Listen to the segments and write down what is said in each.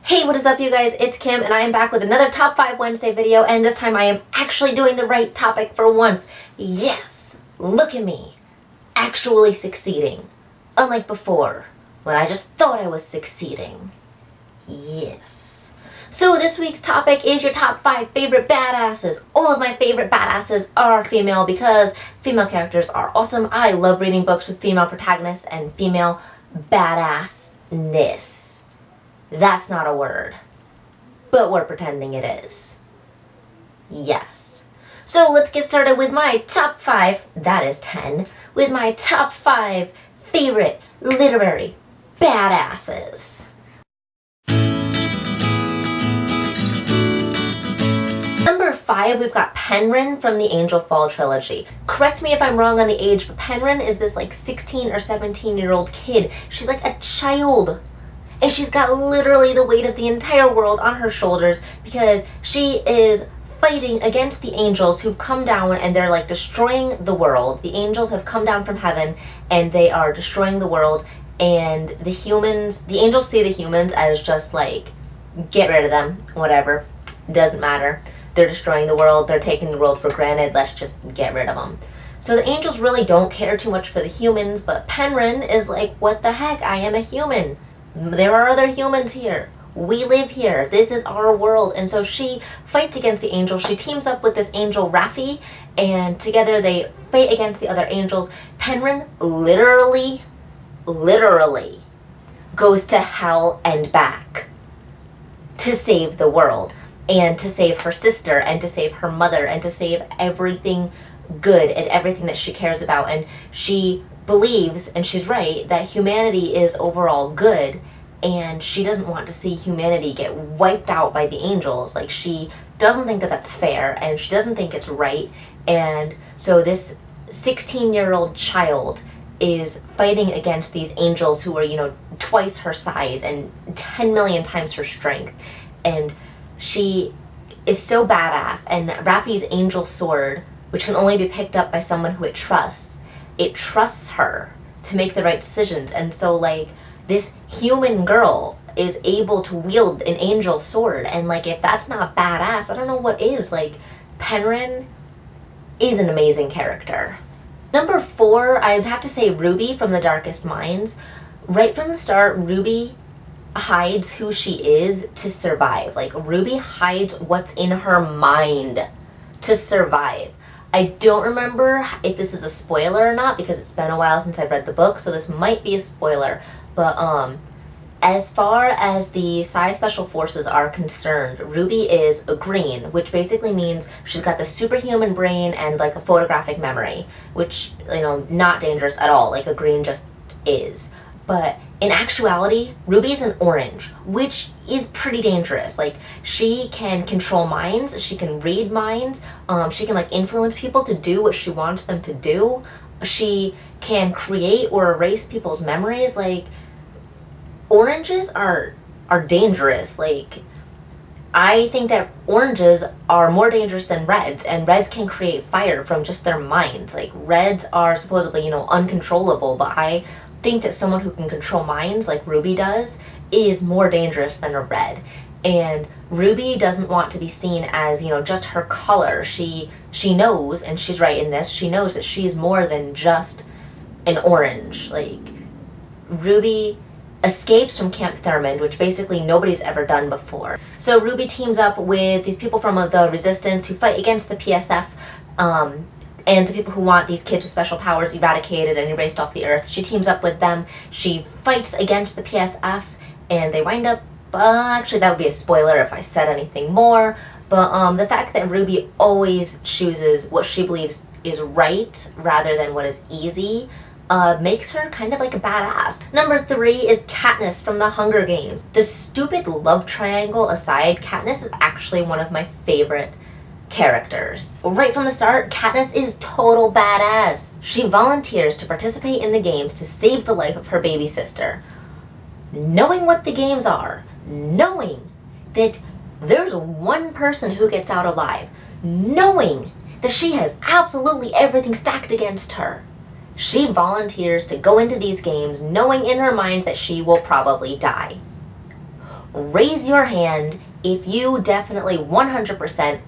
Hey, what is up you guys? It's Kim and I am back with another Top 5 Wednesday video, and this time I am actually doing the right topic for once. Yes, look at me. Actually succeeding. Unlike before, when I just thought I was succeeding. Yes. So this week's topic is your top 5 favorite badasses. All of my favorite badasses are female because female characters are awesome. I love reading books with female protagonists and female badassness. That's not a word, but we're pretending it is. Yes. So let's get started with my top 5, that is 10, with my top 5 favorite literary badasses. Number 5, we've got Penryn from the Angel Fall trilogy. Correct me if I'm wrong on the age, but Penryn is this like 16 or 17-year-old kid. She's like a child. And she's got literally the weight of the entire world on her shoulders because she is fighting against the angels who've come down and they're like destroying the world. The angels have come down from heaven and they are destroying the world, and the angels see the humans as just like, get rid of them, whatever, doesn't matter. They're destroying the world, they're taking the world for granted, let's just get rid of them. So the angels really don't care too much for the humans, but Penryn is like, what the heck, I am a human. There are other humans here. We live here. This is our world. And so she fights against the angels. She teams up with this angel, Raffi, and together they fight against the other angels. Penryn literally goes to hell and back to save the world and to save her sister and to save her mother and to save everything good and everything that she cares about. And she believes, and she's right, that humanity is overall good, and she doesn't want to see humanity get wiped out by the angels. Like, she doesn't think that that's fair, and she doesn't think it's right. And so this 16-year-old child is fighting against these angels who are, twice her size and 10 million times her strength. And she is so badass, and Raffi's angel sword, which can only be picked up by someone who it trusts her to make the right decisions. And so like this human girl is able to wield an angel sword, and like if that's not badass, I don't know what is. Like, Penryn is an amazing character. Number 4, I'd have to say Ruby from The Darkest Minds. Right from the start, Ruby hides who she is to survive. Like, Ruby hides what's in her mind to survive. I don't remember if this is a spoiler or not because it's been a while since I've read the book, so this might be a spoiler. But as far as the Psi Special Forces are concerned, Ruby is a green, which basically means she's got the superhuman brain and like a photographic memory, which, not dangerous at all. Like, a green just is. But in actuality, Ruby is an orange, which is pretty dangerous. Like, she can control minds, she can read minds, she can like influence people to do what she wants them to do. She can create or erase people's memories. Like, oranges are dangerous. Like, I think that oranges are more dangerous than reds, and reds can create fire from just their minds. Like, reds are supposedly, uncontrollable, but I think that someone who can control minds like Ruby does is more dangerous than a red. And Ruby doesn't want to be seen as, just her color. She knows, and she's right in this, she knows that she's more than just an orange. Like, Ruby escapes from Camp Thurmond, which basically nobody's ever done before. So Ruby teams up with these people from the Resistance who fight against the PSF, and the people who want these kids with special powers eradicated and erased off the earth. She teams up with them. She fights against the PSF, and they wind up, actually that would be a spoiler if I said anything more, but the fact that Ruby always chooses what she believes is right rather than what is easy makes her kind of like a badass. Number 3 is Katniss from the Hunger Games. The stupid love triangle aside, Katniss is actually one of my favorite characters. Right from the start, Katniss is total badass. She volunteers to participate in the games to save the life of her baby sister. Knowing what the games are, knowing that there's one person who gets out alive, knowing that she has absolutely everything stacked against her, she volunteers to go into these games knowing in her mind that she will probably die. raise your hand if you definitely 100%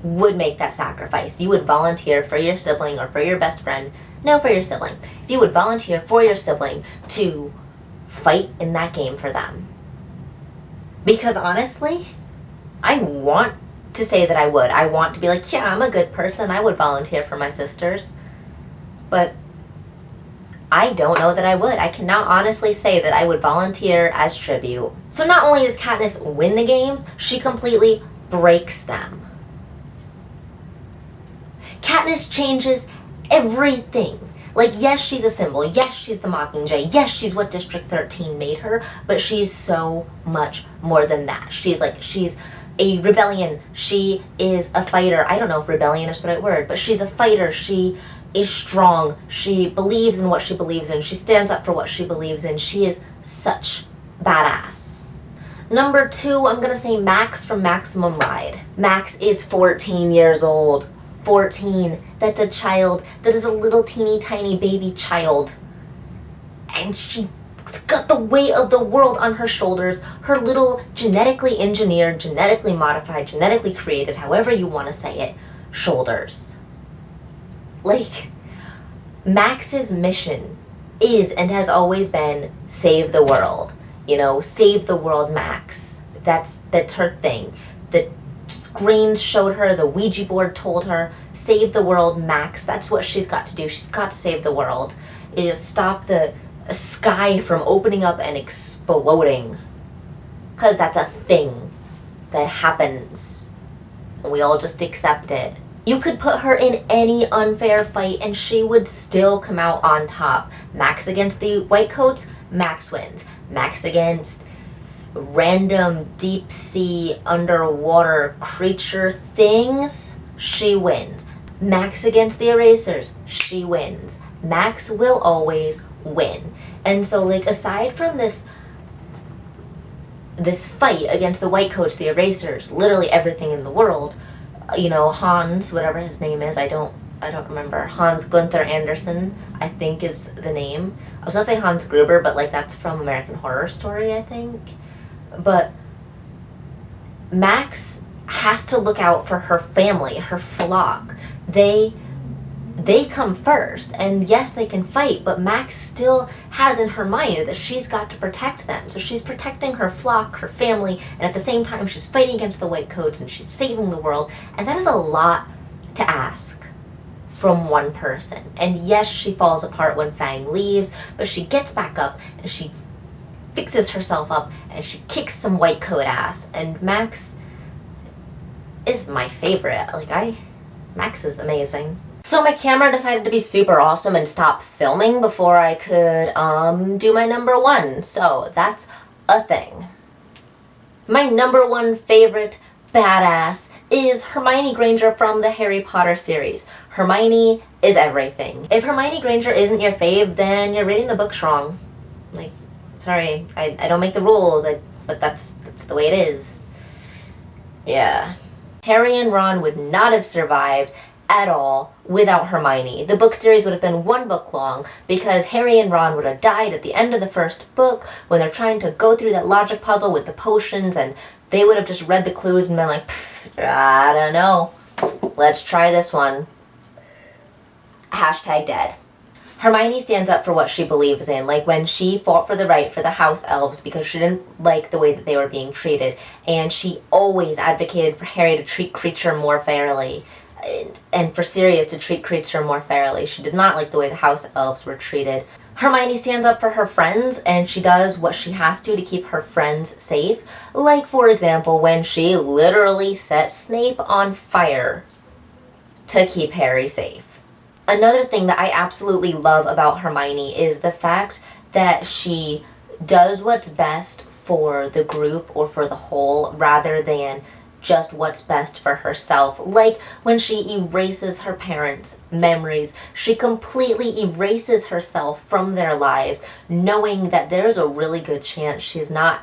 would make that sacrifice. You would volunteer for your sibling or for your best friend. No, for your sibling. If you would volunteer for your sibling to fight in that game for them. Because honestly, I want to say that I would. I want to be like, yeah, I'm a good person. I would volunteer for my sisters. But I don't know that I would. I cannot honestly say that I would volunteer as tribute. So not only does Katniss win the games, she completely breaks them. Katniss changes everything. Like, yes, she's a symbol. Yes, she's the Mockingjay. Yes, she's what District 13 made her. But she's so much more than that. She's a rebellion. She is a fighter. I don't know if rebellion is the right word, but she's a fighter. She is strong. She believes in what she believes in. She stands up for what she believes in. She is such badass. Number 2, I'm going to say Max from Maximum Ride. Max is 14 years old. 14. That's a child. That is a little teeny tiny baby child. And she's got the weight of the world on her shoulders. Her little genetically engineered, genetically modified, genetically created, however you want to say it, shoulders. Like, Max's mission is and has always been save the world. You know, save the world, Max. That's her thing. The screens showed her, the Ouija board told her, save the world, Max. That's what she's got to do. She's got to save the world. It is stop the sky from opening up and exploding. Because that's a thing that happens. And we all just accept it. You could put her in any unfair fight and she would still come out on top. Max against the Whitecoats, Max wins. Max against random deep sea underwater creature things, she wins. Max against the Erasers, she wins. Max will always win. And so, like, aside from this fight against the Whitecoats, the Erasers, literally everything in the world, you know, Hans, whatever his name is, I don't remember. Hans Gunther Anderson, I think is the name. I was gonna say Hans Gruber, but like that's from American Horror Story, I think. But Max has to look out for her family, her flock. They come first, and yes, they can fight, but Max still has in her mind that she's got to protect them. So she's protecting her flock, her family, and at the same time she's fighting against the Whitecoats and she's saving the world, and that is a lot to ask from one person. And yes, she falls apart when Fang leaves, but she gets back up and she fixes herself up and she kicks some Whitecoat ass, and Max is my favorite. Max is amazing. So my camera decided to be super awesome and stop filming before I could do my number 1. So that's a thing. My number 1 favorite badass is Hermione Granger from the Harry Potter series. Hermione is everything. If Hermione Granger isn't your fave, then you're reading the books wrong. Like, sorry, I don't make the rules, but that's the way it is. Yeah. Harry and Ron would not have survived at all without Hermione. The book series would have been 1 book long because Harry and Ron would have died at the end of the first book when they're trying to go through that logic puzzle with the potions, and they would have just read the clues and been like, I don't know. Let's try this one. Hashtag dead. Hermione stands up for what she believes in, like when she fought for the right for the house elves because she didn't like the way that they were being treated, and she always advocated for Harry to treat Kreacher more fairly, and for Sirius to treat Kreacher more fairly. She did not like the way the house elves were treated. Hermione stands up for her friends, and she does what she has to keep her friends safe, like, for example, when she literally set Snape on fire to keep Harry safe. Another thing that I absolutely love about Hermione is the fact that she does what's best for the group or for the whole rather than just what's best for herself. Like when she erases her parents' memories, she completely erases herself from their lives, knowing that there's a really good chance she's not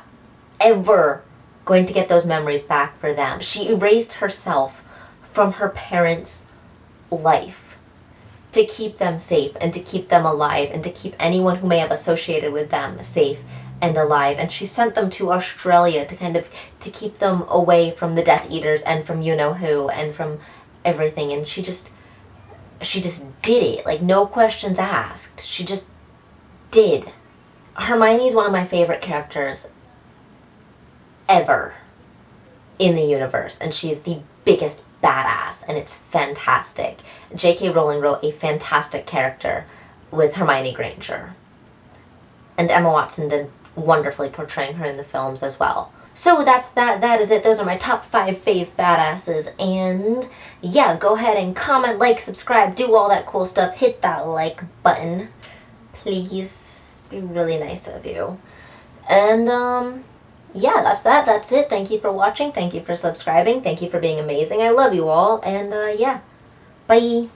ever going to get those memories back for them. She erased herself from her parents' life to keep them safe and to keep them alive and to keep anyone who may have associated with them safe and alive, and she sent them to Australia to kind of to keep them away from the Death Eaters and from you know who and from everything. And she just did it, like no questions asked. She just did. Hermione is one of my favorite characters ever in the universe, and she's the biggest badass, and it's fantastic. J.K. Rowling wrote a fantastic character with Hermione Granger, and Emma Watson did wonderfully portraying her in the films as well. So that is it. Those are my top 5 fave badasses, and yeah, go ahead and comment, like, subscribe, do all that cool stuff. Hit that like button, please. Be really nice of you. And yeah, that's it. Thank you for watching, thank you for subscribing, thank you for being amazing. I love you all, and yeah, bye.